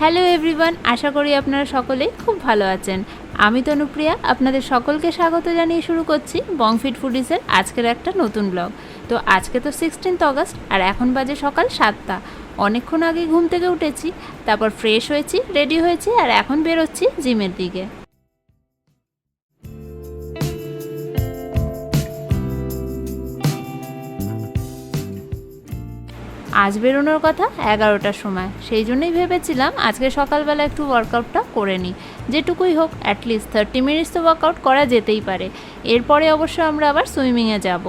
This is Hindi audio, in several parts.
হ্যালো এভরিওয়ান, আশা করি আপনারা সকলেই খুব ভালো আছেন। আমি তনুপ্রিয়া, আপনাদের সকলকে স্বাগত জানিয়ে শুরু করছি বংফিট ফুডিজের আজকের একটা নতুন ব্লগ। তো আজকে তো 16 অগস্ট আর এখন বাজে সকাল 7টা। অনেকক্ষণ আগে ঘুম থেকে উঠেছি, তারপর ফ্রেশ হয়েছি, রেডি হয়েছি আর এখন বেরোচ্ছি জিমের দিকে। আজ বেরোনোর কথা 11টার সময়, সেই জন্যই ভেবেছিলাম আজকে সকালবেলা একটু ওয়ার্কআউটটা করে নিই, যেটুকুই হোক অ্যাটলিস্ট 30 মিনিটস তো ওয়ার্কআউট করা যেতেই পারে। এরপরে অবশ্য আমরা আবার সুইমিংয়ে যাব।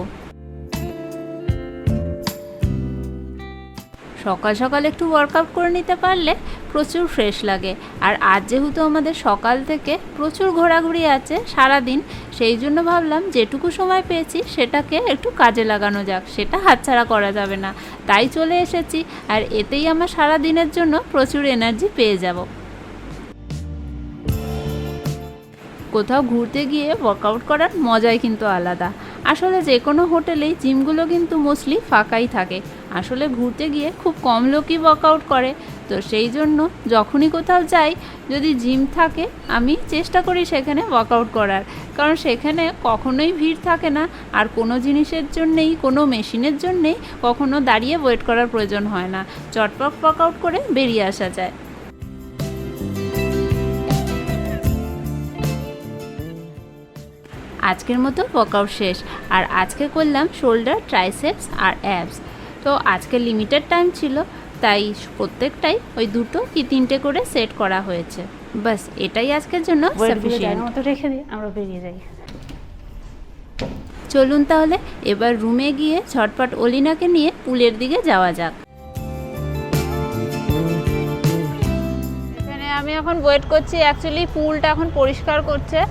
সকাল সকাল একটু ওয়ার্কআউট করে নিতে পারলে প্রচুর ফ্রেশ লাগে। আর আজ যেহেতু আমাদের সকাল থেকে প্রচুর ঘোরাঘুরি আছে সারাদিন, সেই জন্য ভাবলাম যেটুকু সময় পেয়েছি সেটাকে একটু কাজে লাগানো যাক, সেটা হাতছাড়া করা যাবে না। তাই চলে এসেছি, আর এতেই আমার সারা দিনের জন্য প্রচুর এনার্জি পেয়ে যাব। কোথাও ঘুরতে গিয়ে ওয়ার্কআউট করার মজাই কিন্তু আলাদা। আসলে যে কোনো হোটেলেই জিমগুলো কিন্তু মোস্টলি ফাঁকাই থাকে। আসলে ঘুরতে গিয়ে খুব কম লোকই ওয়ার্কআউট করে, তো সেই জন্য যখনই কোথাও যাই যদি জিম থাকে আমি চেষ্টা করি সেখানে ওয়ার্কআউট করার, কারণ সেখানে কখনোই ভিড় থাকে না আর কোনো জিনিসের জন্যেই, কোনো মেশিনের জন্যেই কখনো দাঁড়িয়ে ওয়েট করার প্রয়োজন হয় না, চটপট ওয়ার্কআউট করে বেরিয়ে আসা যায়। আজকের মতো ওয়ার্কআউট শেষ, আর আজকে করলাম শোল্ডার, ট্রাইসেপস আর অ্যাবস। তো আজকে লিমিটেড টাইম ছিল, তাই প্রত্যেকটাই ওই 2 কি 3টে করে সেট করা হয়েছে। বাস এটাই আজকের জন্য সাফিশিয়েন্ট। রেখে দিই, আমরা বেরিয়ে যাই। চলুন তাহলে এবার রুমে গিয়ে ঝটপট অলিনাকে নিয়ে পুলের দিকে যাওয়া যাক। এখানে আমি এখন ওয়েট করছি, অ্যাকচুয়ালি পুলটা এখন পরিষ্কার করছে,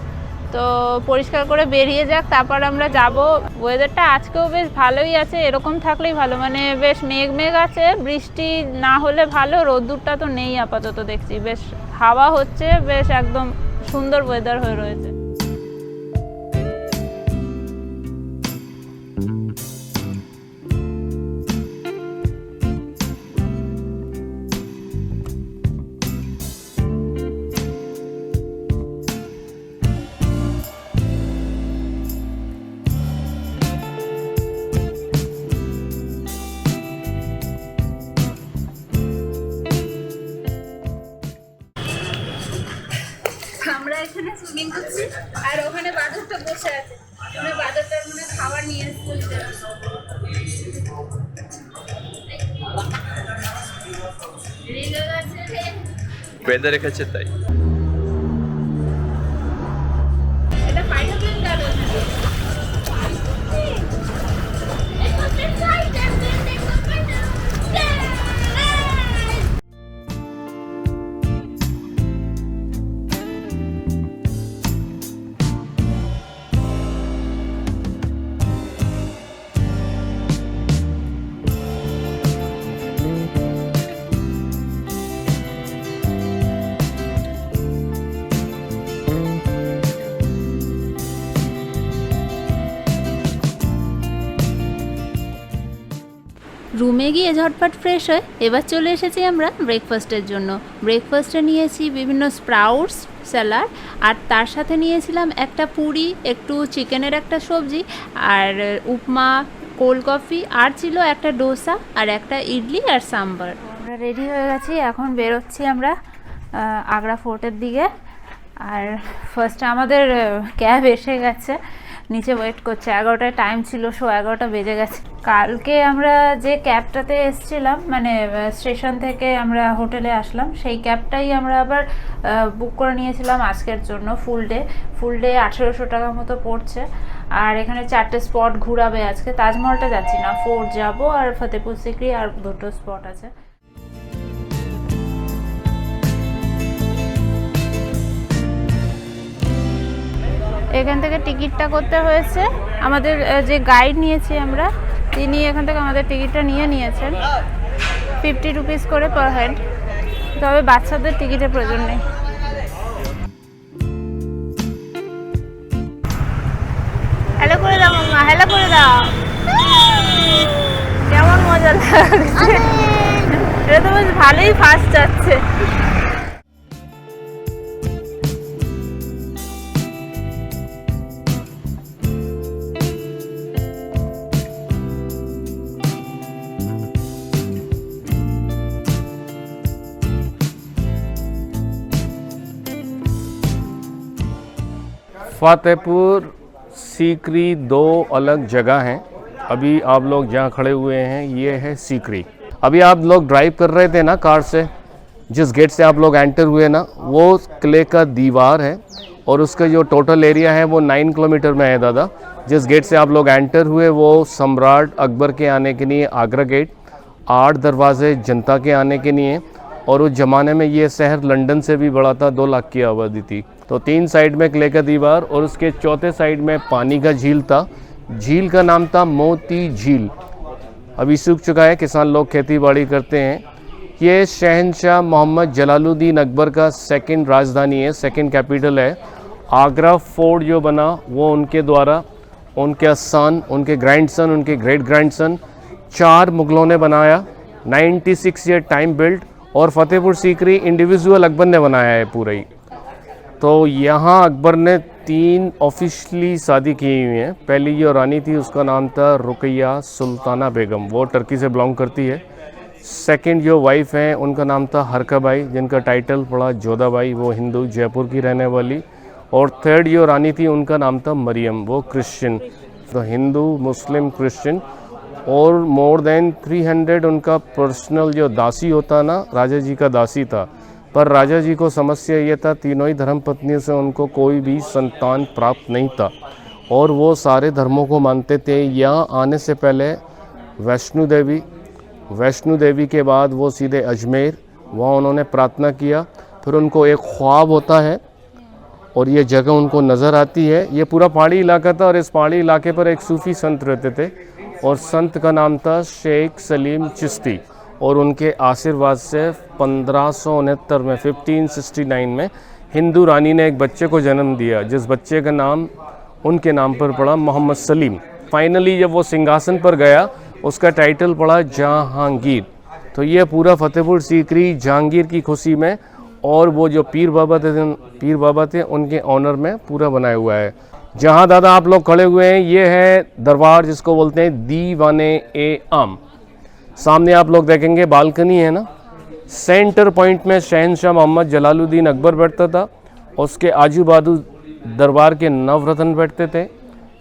তো পরিষ্কার করে বেরিয়ে যাক, তারপর আমরা যাব। ওয়েদারটা আজকেও বেশ ভালোই আছে, এরকম থাকলেই ভালো, মানে বেশ মেঘ মেঘ আছে, বৃষ্টি না হলে ভালো, রোদ্দুরটা তো নেই আপাতত, দেখছি বেশ হাওয়া হচ্ছে, বেশ একদম সুন্দর ওয়েদার হয়ে রয়েছে। আমরা এখানে সুইমিং করছি আর ওখানে বাদরটা বসে আছে, মানে বাদরটার মানে খাবার নিয়ে এসেছে। বেঁধে রেখেছে তাই। এটা পাইনাপেল গার্ডেন। রুমে গিয়ে ঝটপট ফ্রেশ হয়ে এবার চলে এসেছি আমরা ব্রেকফাস্টের জন্য। ব্রেকফাস্টে নিয়েছি বিভিন্ন স্প্রাউটস, স্যালাড, আর তার সাথে নিয়েছিলাম একটা পুরি, একটু চিকেনের একটা সবজি, আর উপমা, কোল্ড কফি, আর ছিল একটা ডোসা আর একটা ইডলি আর সাম্বার। আমরা রেডি হয়ে গেছি, এখন বেরোচ্ছি আমরা আগ্রা ফোর্টের দিকে। আর ফার্স্টে আমাদের ক্যাব এসে গেছে, নিচে ওয়েট করছে। 11টায় টাইম ছিল, 11:15 বেজে গেছে। কালকে আমরা যে ক্যাবটাতে এসছিলাম, মানে স্টেশন থেকে আমরা হোটেলে আসলাম, সেই ক্যাবটাই আমরা আবার বুক করে নিয়েছিলাম আজকের জন্য। ফুল ডে 1800 টাকা মতো পড়ছে। আর এখানে 4টে স্পট ঘুরাবে আজকে। তাজমহলটা যাচ্ছি না, ফোর্ট যাব আর ফতেপুর সিক্রি, আর 2টো স্পট আছে। এখান থেকে টিকিটটা করতে হয়েছে, আমাদের যে গাইড নিয়েছি আমরা, তিনি এখান থেকে আমাদের টিকিটটা নিয়ে নিয়েছেন 50 রুপিস করে পার হেড, তবে বাচ্চাদের টিকিটের প্রয়োজন নেই। হ্যালো করে দাও মাম্মা, হ্যালো করে দাও। কেমন মজা লাগছে, এটা তো বেশ ভালোই ফাস্ট যাচ্ছে। फतेहपुर सीकरी दो अलग जगह हैं। अभी आप लोग जहाँ खड़े हुए हैं ये है सीकरी। अभी आप लोग ड्राइव कर रहे थे ना कार से, जिस गेट से आप लोग एंटर हुए ना, वो किले का दीवार है और उसका जो टोटल एरिया है वो 9 किलोमीटर में है दादा। जिस गेट से आप लोग एंटर हुए वो सम्राट अकबर के आने के लिए आगरा गेट, 8 दरवाजे जनता के आने के लिए। और उस ज़माने में ये शहर लंदन से भी बड़ा था, 2 लाख की आबादी थी। तो 3 साइड में किले का दीवार और उसके चौथे साइड में पानी का झील था। झील का नाम था मोती झील, अभी सूख चुका है, किसान लोग खेती बाड़ी करते हैं। ये शहंशाह मोहम्मद जलालुद्दीन अकबर का सेकंड राजधानी है, सेकंड कैपिटल है। आगरा फोर्ट जो बना वो उनके द्वारा, उनके सन, उनके ग्रैंडसन, उनके ग्रेट ग्रैंडसन, 4 मुगलों ने बनाया। 96 ईयर टाइम बिल्ट। और फतेहपुर सीकरी इंडिविजुअल अकबर ने बनाया है पूरा ही। तो यहाँ अकबर ने 3 ऑफिशियली शादी की हुई हैं। पहली जो रानी थी उसका नाम था रुकैया सुल्ताना बेगम, वो टर्की से बिलोंग करती है। सेकंड जो वाइफ हैं उनका नाम था हरकाबाई, जिनका टाइटल पड़ा जोधाबाई, वो हिंदू जयपुर की रहने वाली। और थर्ड जो रानी थी उनका नाम था मरियम, वो क्रिश्चियन। तो हिंदू, मुस्लिम, क्रिश्चियन। और मोर देन 300 उनका पर्सनल जो दासी होता ना, राजा जी का दासी था। पर राजा जी को समस्या ये था, तीनों ही धर्म पत्नियों से उनको कोई भी संतान प्राप्त नहीं था और वो सारे धर्मों को मानते थे। यहाँ आने से पहले वैष्णो देवी के बाद वो सीधे अजमेर, वहाँ उन्होंने प्रार्थना किया। फिर उनको एक ख्वाब होता है और ये जगह उनको नज़र आती है। ये पूरा पहाड़ी इलाका था और इस पहाड़ी इलाके पर एक सूफ़ी संत रहते थे और संत का नाम था शेख सलीम चिश्ती। और उनके आशीर्वाद से 1569 में 1569 में हिंदू रानी ने एक बच्चे को जन्म दिया, जिस बच्चे का नाम उनके नाम पर पड़ा मोहम्मद सलीम। फाइनली जब वो सिंहासन पर गया उसका टाइटल पड़ा जहांगीर। तो ये पूरा फतेहपुर सीकरी जहांगीर की खुशी में, और वो जो पीर बाबा थे उनके ऑनर में पूरा बनाया हुआ है। जहाँ दादा आप लोग खड़े हुए हैं ये है दरबार, जिसको बोलते हैं दीवाने-ए-आम। सामने आप लोग देखेंगे बालकनी है ना, सेंटर पॉइंट में शहंशाह मोहम्मद जलालुद्दीन अकबर बैठता था। उसके आजू बाजू दरबार के नवरत्न बैठते थे।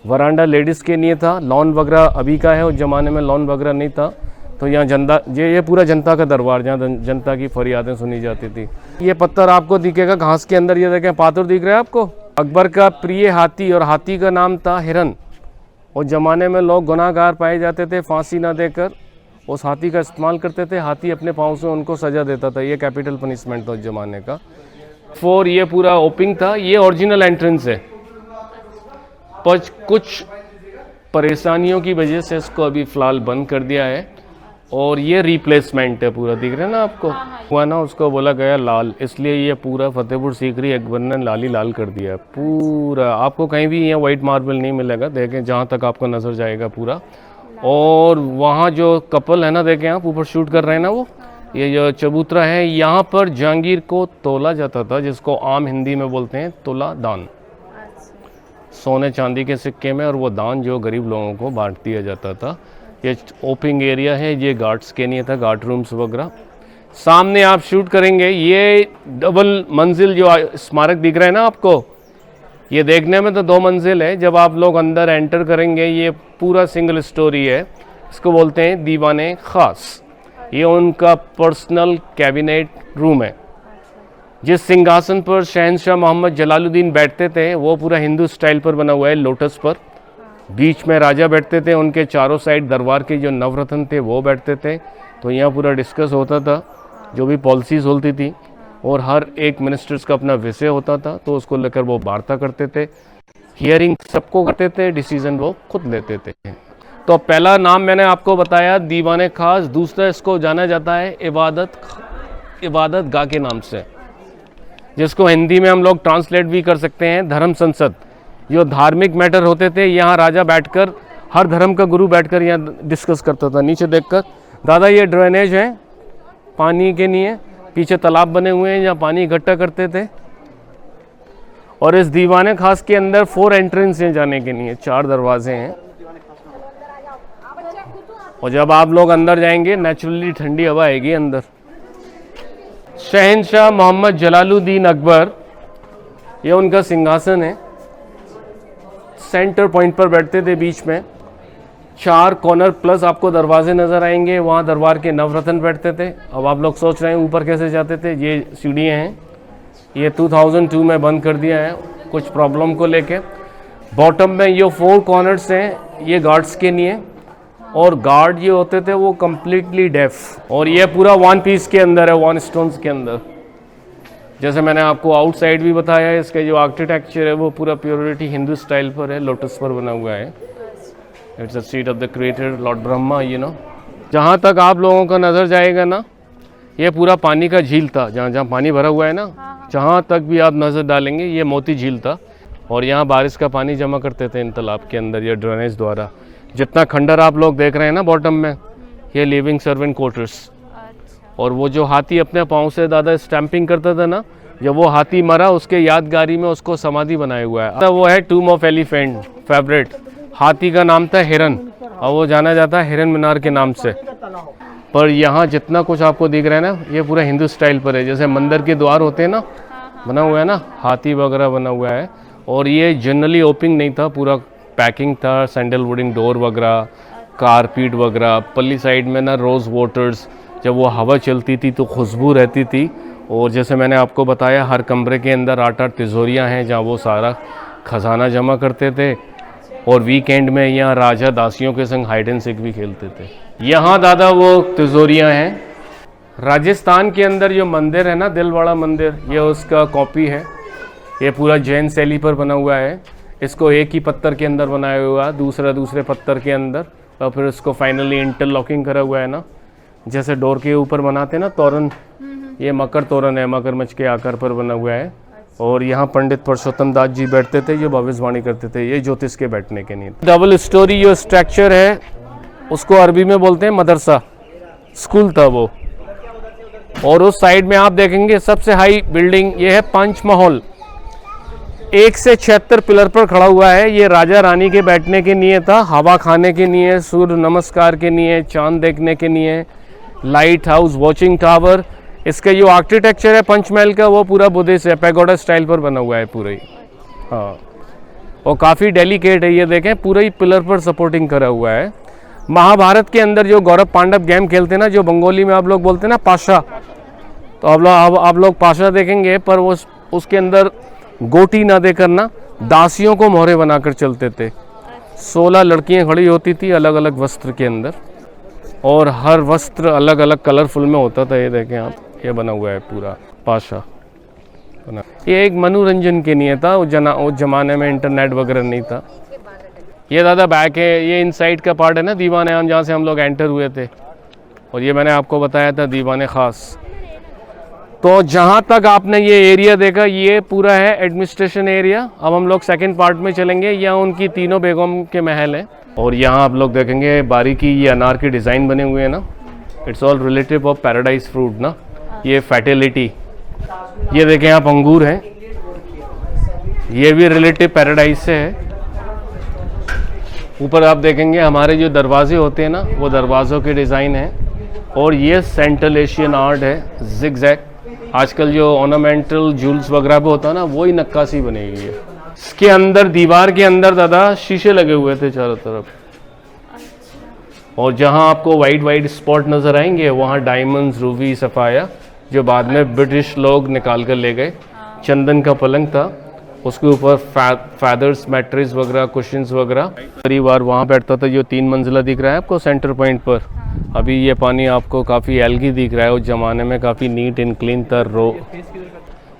वरांडा लेडीज़ के लिए था। लॉन वगैरह अभी का है, उस ज़माने में लॉन वगैरह नहीं था। तो यहाँ जनता, ये पूरा जनता का दरबार, जहाँ जनता की फरियादें सुनी जाती थी। ये पत्थर आपको दिखेगा घास के अंदर, ये देखें पाथर दिख रहा है आपको। अकबर का प्रिय हाथी, और हाथी का नाम था हिरन। उस ज़माने में लोग गुनाहगार पाए जाते थे, फांसी ना देकर उस हाथी का इस्तेमाल करते थे। हाथी अपने पाँव से उनको सजा देता था, ये कैपिटल पनिशमेंट था उस ज़माने का। 4 ये पूरा ओपनिंग था। ये ओरिजिनल एंट्रेंस है, पर कुछ परेशानियों की वजह से इसको अभी फ़िलहाल बंद कर दिया है। और ये रिप्लेसमेंट है पूरा, दिख रहा है ना आपको। हुआ ना, उसको बोला गया लाल, इसलिए ये पूरा फतेहपुर सीकरी अकबर ने लाल ही लाल कर दिया पूरा। आपको कहीं भी यहाँ वाइट मार्बल नहीं मिलेगा, देखें जहाँ तक आपको नज़र जाएगा पूरा। और वहाँ जो कपल है ना, देखें आप ऊपर शूट कर रहे हैं ना, वो ये जो चबूतरा है, यहाँ पर जहांगीर को तोला जाता था, जिसको आम हिंदी में बोलते हैं तोला दान, सोने चांदी के सिक्के में। और वो दान जो गरीब लोगों को बांट दिया जाता था। ये ओपनिंग एरिया है, ये गार्ड्स के लिए था, गार्ड रूम्स वगैरह। सामने आप शूट करेंगे, ये डबल मंजिल जो स्मारक दिख रहा है ना आपको, ये देखने में तो 2 मंजिल है। जब आप लोग अंदर एंटर करेंगे ये पूरा सिंगल स्टोरी है। इसको बोलते हैं दीवाने खास। ये उनका पर्सनल कैबिनेट रूम है। जिस सिंहासन पर शहंशाह मोहम्मद जलालुद्दीन बैठते थे वो पूरा हिंदू स्टाइल पर बना हुआ है, लोटस पर। बीच में राजा बैठते थे, उनके चारों साइड दरबार के जो नवरत्न थे वो बैठते थे। तो यहाँ पूरा डिस्कस होता था, जो भी पॉलिसीज़ होती थी, और हर एक मिनिस्टर्स का अपना विषय होता था, तो उसको लेकर वो वार्ता करते थे। हियरिंग सबको करते थे, डिसीजन वो खुद लेते थे। तो पहला नाम मैंने आपको बताया दीवाने खास। दूसरा इसको जाना जाता है इबादत गाह के नाम से, जिसको हिंदी में हम लोग ट्रांसलेट भी कर सकते हैं धर्म संसद। जो धार्मिक मैटर होते थे, यहाँ राजा बैठकर, हर धर्म का गुरु बैठकर यहाँ डिस्कस करता था। नीचे देखकर दादा ये ड्रेनेज है पानी के लिए, पीछे तालाब बने हुए हैं जहाँ पानी इकट्ठा करते थे। और इस दीवाने खास के अंदर 4 एंट्रेंस हैं जाने के लिए, 4 दरवाजे हैं। और जब आप लोग अंदर जाएंगे नेचुरली ठंडी हवा आएगी अंदर। शहंशाह मोहम्मद जलालुद्दीन अकबर, ये उनका सिंहासन है। सेंटर पॉइंट पर बैठते थे बीच में। 4 कॉर्नर प्लस आपको दरवाजे नज़र आएंगे, वहाँ दरबार के नवरत्न बैठते थे। अब आप लोग सोच रहे हैं ऊपर कैसे जाते थे। ये सीढ़ियाँ हैं, ये 2002 में बंद कर दिया है कुछ प्रॉब्लम को लेके। बॉटम में ये 4 कॉर्नर्स हैं, ये गार्ड्स के लिए, और गार्ड ये होते थे वो कम्प्लीटली डेफ। और ये पूरा 1 पीस के अंदर है, 1 स्टोन्स के अंदर। जैसे मैंने आपको आउटसाइड भी बताया है, इसका जो आर्किटेक्चर है वो पूरा प्योरिटी हिंदू स्टाइल पर है, लोटस पर बना हुआ है। It's the seat of the creator Lord Brahma, you know. जहाँ तक आप लोगों का नज़र जाएगा ना, ये पूरा पानी का झील था। जहाँ जहाँ पानी भरा हुआ है ना, जहाँ तक भी आप नज़र डालेंगे ये मोती झील था। और यहाँ बारिश का पानी जमा करते थे इन तालाब के अंदर, ये ड्रेनेज द्वारा। जितना खंडर आप लोग देख रहे हैं ना बॉटम में, ये लिविंग सर्वेंट क्वार्टर्स। और वो जो हाथी अपने पाँव से दादा स्टैंपिंग करता था ना, जब वो हाथी मरा उसके यादगारी में उसको समाधि बनाया हुआ है। वो है टूम ऑफ एलिफेंट फेवरेट। हाथी का नाम था हिरन, और वो जाना जाता है हिरन मीनार के नाम से। पर यहाँ जितना कुछ आपको दिख रहा है ना, ये पूरा हिंदू स्टाइल पर है। जैसे मंदिर के द्वार होते हैं ना, बना हुआ है ना, हाथी वगैरह बना हुआ है। और ये जनरली ओपनिंग नहीं था, पूरा पैकिंग था, सैंडल वुडिंग डोर वगैरह, कारपीट वगैरह। पल्ली साइड में ना रोज़ वाटर्स, जब वो हवा चलती थी तो खुशबू रहती थी। और जैसे मैंने आपको बताया, हर कमरे के अंदर 8-8 तिजोरियाँ हैं जहाँ वो सारा खजाना जमा करते थे। और वीकेंड में यहाँ राजा दासियों के संग हाइड एंड सीक भी खेलते थे। यहाँ दादा वो तिजोरियाँ हैं। राजस्थान के अंदर जो मंदिर है ना, दिलवाड़ा मंदिर, ये उसका कॉपी है। ये पूरा जैन शैली पर बना हुआ है। इसको एक ही पत्थर के अंदर बनाया हुआ है, दूसरे पत्थर के अंदर, और फिर उसको फाइनली इंटरलॉकिंग करा हुआ है ना। जैसे डोर के ऊपर बनाते हैं ना तोरण, ये मकर तोरण है, मगरमच्छ के आकार पर बना हुआ है। और यहाँ पंडित परसोत्तम दास जी बैठते थे, जो भविष्यवाणी करते थे। ये ज्योतिष के बैठने के लिए डबल स्टोरी जो स्ट्रक्चर है उसको अरबी में बोलते हैं मदरसा, स्कूल था वो। और उस साइड में आप देखेंगे सबसे हाई बिल्डिंग ये है पंच महल, 1 से 76 पिलर पर खड़ा हुआ है। ये राजा रानी के बैठने के लिए था, हवा खाने के लिए, सूर्य नमस्कार के लिए, चांद देखने के लिए, लाइट हाउस, वॉचिंग टावर। इसका जो आर्किटेक्चर है पंचमहल का, वो पूरा बुद्धिस्ट है, पैगोडा स्टाइल पर बना हुआ है पूरा ही। हाँ, और काफ़ी डेलिकेट है। ये देखें पूरा ही पिलर पर सपोर्टिंग करा हुआ है। महाभारत के अंदर जो गौरव पांडव गेम खेलते हैं ना, जो बंगाली में आप लोग बोलते हैं ना पाशा, तो आप लोग पाशा देखेंगे, पर वो उसके अंदर गोटी ना देकर ना दासियों को मोहरे बनाकर चलते थे। 16 लड़कियां खड़ी होती थी अलग अलग वस्त्र के अंदर, और हर वस्त्र अलग अलग कलरफुल में होता था। ये देखें आप, ये बना हुआ है पूरा पाशा बना। ये एक मनोरंजन के लिए था, उस जमाने में इंटरनेट वगैरह नहीं था। ये दादा बैक है, ये इनसाइड का पार्ट है ना दीवान आम, जहाँ से हम लोग एंटर हुए थे। और ये मैंने आपको बताया था दीवान खास। तो जहाँ तक आपने ये एरिया देखा, ये पूरा है एडमिनिस्ट्रेशन एरिया। अब हम लोग सेकंड पार्ट में चलेंगे। यहाँ उनकी तीनों बेगम के महल हैं। और यहाँ आप लोग देखेंगे बारीकी, ये अनार के डिज़ाइन बने हुए हैं ना, it's all relative of paradise fruit ना। ये फर्टिलिटी, ये देखें आप अंगूर हैं, ये भी रिलेटिव पैराडाइज से है। ऊपर आप देखेंगे हमारे जो दरवाजे होते हैं ना, वो दरवाज़ों के डिज़ाइन हैं। और ये सेंट्रल एशियन आर्ट है, जिगजैग। आजकल जो ऑर्नामेंटल जूल्स वगैरह भी होता है ना, वही नक्काशी बनी हुई है। इसके अंदर दीवार के अंदर दादा शीशे लगे हुए थे चारों तरफ। और जहां आपको वाइट स्पॉट नज़र आएंगे, वहाँ डायमंड्स, रूबी, सफ़ाया, जो बाद में ब्रिटिश लोग निकाल कर ले गए। चंदन का पलंग था, उसके ऊपर फैदर्स, मैट्रेस वगैरह, कुशन्स वगैरह। परिवार वहाँ बैठता था, जो 3 मंजिला दिख रहा है आपको सेंटर पॉइंट पर। अभी ये पानी आपको काफ़ी एल्गी दिख रहा है, उस ज़माने में काफ़ी नीट एंड क्लीन था।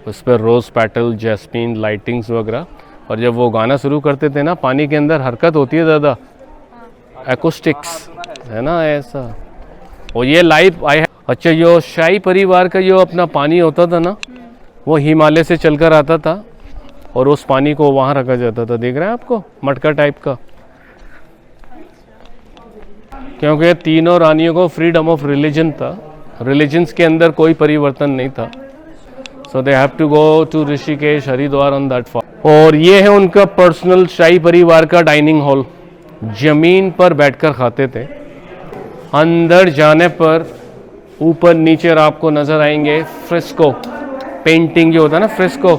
उस पर रोज़ पेटल, जैस्मीन, लाइटिंग्स वगैरह। और जब वो गाना शुरू करते थे ना, पानी के अंदर हरकत होती है दादा, एकोस्टिक्स है ना ऐसा। और ये लाइव आया। अच्छा, जो शाही परिवार का जो अपना पानी होता था ना, वो हिमालय से चलकर आता था, और उस पानी को वहाँ रखा जाता था। देख रहे हैं आपको, मटका टाइप का। क्योंकि तीनों रानियों को फ्रीडम ऑफ रिलीजन था, रिलीजन्स के अंदर कोई परिवर्तन नहीं था। So they have to go to Rishikesh, Haridwar on that for. और ये है उनका पर्सनल शाही परिवार का डाइनिंग हॉल। जमीन पर बैठकर खाते थे। अंदर जाने पर ऊपर नीचे आपको नजर आएंगे फ्रेस्को पेंटिंग, जो होता है ना फ्रेस्को,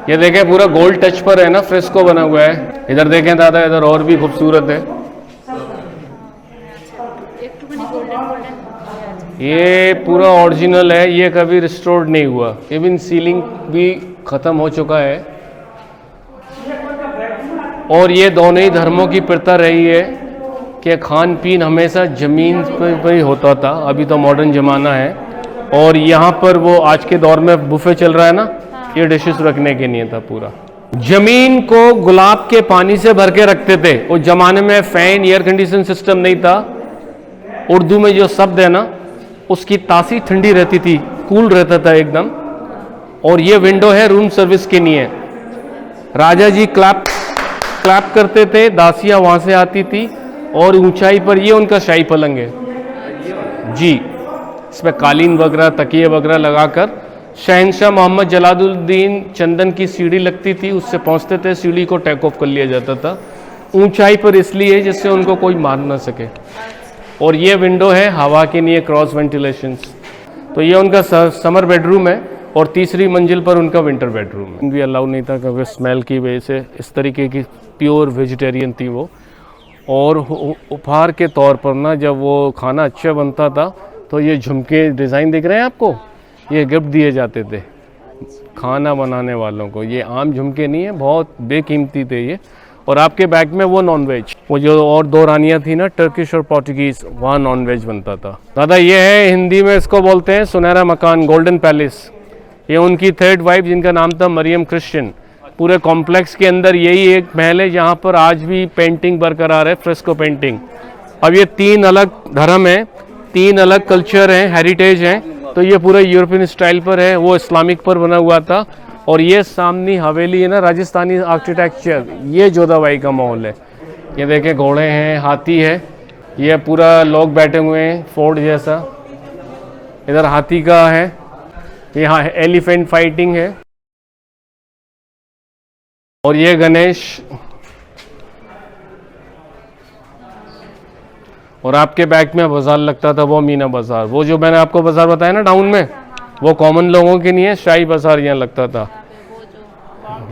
ये देखें पूरा गोल्ड टच पर है ना, फ्रेस्को बना हुआ है। इधर देखें दादा, इधर और भी खूबसूरत है। ये पूरा ओरिजिनल है, ये कभी रिस्टोर्ड नहीं हुआ। इवन सीलिंग भी ख़त्म हो चुका है। और ये दोनों ही धर्मों की प्रथा रही है कि खान पीन हमेशा ज़मीन पर ही होता था। अभी तो मॉडर्न ज़माना है और यहाँ पर वो आज के दौर में बुफे चल रहा है ना, ये डिशेस रखने के लिए था पूरा। ज़मीन को गुलाब के पानी से भर के रखते थे। उस ज़माने में फ़ैन, एयर कंडीशन सिस्टम नहीं था। उर्दू में जो शब्द है ना, उसकी तासीर ठंडी रहती थी, कूल रहता था एकदम। और ये विंडो है रूम सर्विस के लिए। राजा जी क्लैप करते थे, दासियां वहां से आती थी। और ऊंचाई पर ये उनका शाही पलंग है जी, इसमें कालीन वगैरह, तकिए वगैरह लगाकर शहंशाह मोहम्मद जलालुद्दीन चंदन की सीढ़ी लगती थी, उससे पहुंचते थे, सीढ़ी को टेक ऑफ कर लिया जाता था। ऊंचाई पर इसलिए जिससे उनको कोई मार ना सके। और ये विंडो है हवा के लिए, क्रॉस वेंटिलेशन। तो ये उनका समर बेडरूम है और तीसरी मंजिल पर उनका विंटर बेडरूम है। भी अलाउ नहीं था क्योंकि स्मेल की वजह से। इस तरीके की प्योर वेजिटेरियन थी वो। और उपहार के तौर पर ना, जब वो खाना अच्छा बनता था तो ये झुमके डिज़ाइन दिख रहे हैं आपको, ये गिफ्ट दिए जाते थे खाना बनाने वालों को। ये आम झुमके नहीं है, बहुत बेकीमती थे ये। और आपके बैग में वो नॉनवेज, वो जो और दो रानियां थी ना, टर्किश और पोर्टुगीज, वहाँ नॉनवेज बनता था। दादा ये है, हिंदी में इसको बोलते हैं सुनहरा मकान, गोल्डन पैलेस। ये उनकी थर्ड वाइफ जिनका नाम था मरियम क्रिश्चियन। पूरे कॉम्प्लेक्स के अंदर यही एक महल है जहाँ पर आज भी पेंटिंग बरकरार है, फ्रेस्को पेंटिंग। अब ये 3 अलग धर्म हैं, 3 अलग कल्चर हैं, हेरिटेज हैं। तो ये पूरा यूरोपियन स्टाइल पर है, वो इस्लामिक पर बना हुआ था। और ये सामने हवेली है ना, राजस्थानी आर्किटेक्चर, ये जोधाबाई का माहौल है। ये देखें घोड़े हैं, हाथी है, ये पूरा लोग बैठे हुए हैं फोर्ट जैसा। इधर हाथी का है, यहाँ एलिफेंट फाइटिंग है। और ये गणेश। और आपके बैक में बाजार लगता था, वो मीना बाजार, वो जो मैंने आपको बाजार बताया ना डाउन में, वो कॉमन लोगों के लिए शाही बाजार यहाँ लगता था।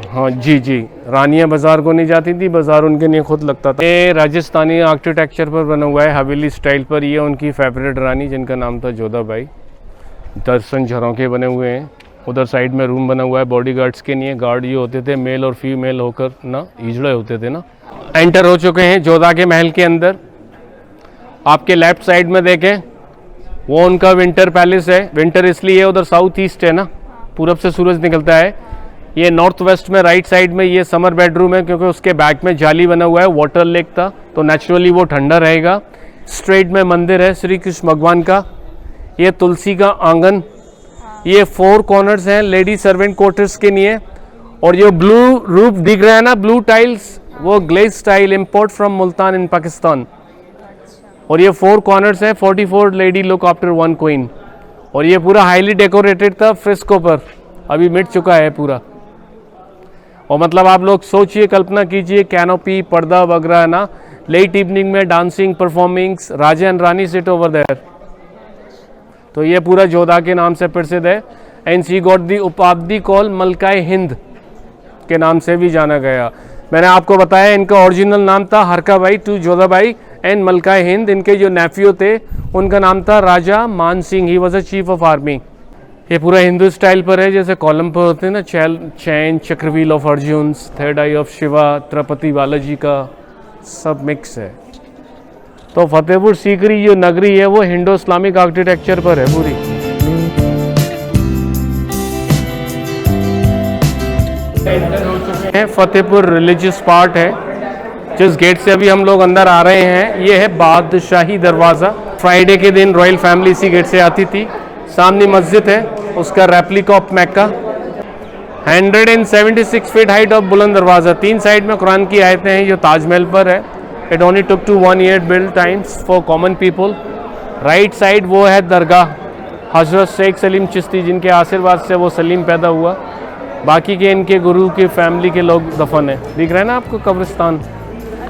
हाँ जी जी, रानियाँ बाजार को नहीं जाती थी, बाजार उनके लिए खुद लगता था। ये राजस्थानी आर्किटेक्चर पर बना हुआ है, हवेली स्टाइल पर। ये उनकी फेवरेट रानी जिनका नाम था जोधाबाई। दर्शन झरोखे बने हुए हैं। उधर साइड में रूम बना हुआ है बॉडीगार्ड्स के लिए। गार्ड ये होते थे मेल और फीमेल होकर ना, हिजड़े होते थे ना। एंटर हो चुके हैं जोधा के महल के अंदर। आपके लेफ्ट साइड में देखें, वो उनका विंटर पैलेस है। विंटर इसलिए उधर साउथ ईस्ट है ना, पूरब से सूरज निकलता है। ये नॉर्थ वेस्ट में राइट साइड में ये समर बेडरूम है, क्योंकि उसके बैक में जाली बना हुआ है, वाटर लेक था, तो नेचुरली वो ठंडा रहेगा। स्ट्रेट में मंदिर है श्री कृष्ण भगवान का। ये तुलसी का आंगन। ये 4 कॉर्नर्स हैं लेडी सर्वेंट क्वार्टर्स के लिए। और ये ब्लू रूफ दिख रहा है ना, ब्लू टाइल्स, वो glaze tile import from Multan in Pakistan. और ये 4 कॉर्नर्स हैं, 44 लेडी लुक आफ्टर 1 क्वीन। और ये पूरा हाईली डेकोरेटेड था फ्रेस्को पर, अभी मिट चुका है पूरा। और मतलब आप लोग सोचिए, कल्पना कीजिए, कैनोपी, पर्दा वगैरह ना, लेट इवनिंग में dancing performings, raja and rani sit over there. तो ये पूरा जोधा के नाम से प्रसिद्ध है। एंड शी गॉट दी उपाधि कॉल मलकाए हिंद के नाम से भी जाना गया। मैंने आपको बताया इनका ओरिजिनल नाम था हरकाबाई टू जोधाबाई एंड मलकाए हिंद। इनके जो नेफ्यू थे उनका नाम था राजा मान Singh, he was a chief of army. ये पूरा हिंदू स्टाइल पर है, जैसे कॉलम पर होते हैं ना, chain, chakravyuh of Arjun, third eye of Shiva, Tirupati Balaji का सब मिक्स है। तो फतेहपुर सीकरी जो नगरी है वो हिंदो इस्लामिक आर्किटेक्चर पर है पूरी। फतेहपुर रिलीजियस पार्ट है, जिस गेट से अभी हम लोग अंदर आ रहे हैं ये है बादशाही दरवाज़ा। फ्राइडे के दिन रॉयल फैमिली इसी गेट से आती थी। सामने मस्जिद है, उसका replica of Mecca. 176 feet height of बुलंद दरवाज़ा। 3 साइड में कुरान की आयतें हैं जो ताजमहल पर है। It only took two 1 year build times for common people. Right side वो है दरगाह हजरत शेख सलीम चिश्ती, जिनके आशीर्वाद से वो सलीम पैदा हुआ। बाकी के इनके गुरु की फैमिली के लोग दफन है। दिख रहा है ना आपको कब्रिस्तान।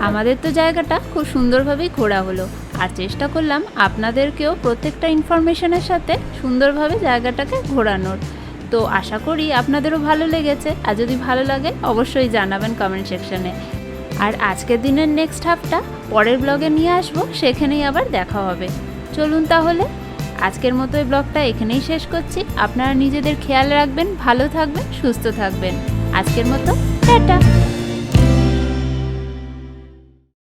আমাদের তো জায়গাটা খুব সুন্দরভাবেই ঘোরা হলো, আর চেষ্টা করলাম আপনাদেরকেও প্রত্যেকটা ইনফরমেশনের সাথে সুন্দরভাবে জায়গাটাকে ঘোরানোর। তো আশা করি আপনাদেরও ভালো লেগেছে, আর যদি ভালো লাগে অবশ্যই জানাবেন কমেন্ট সেকশনে। আর আজকের দিনের নেক্সট হাফটা পরের ব্লগে নিয়ে আসবো, সেখানেই আবার দেখা হবে। চলুন তাহলে আজকের মতো এই ব্লগটা এখানেই শেষ করছি। আপনারা নিজেদের খেয়াল রাখবেন, ভালো থাকবেন, সুস্থ থাকবেন। আজকের মতো টাটা।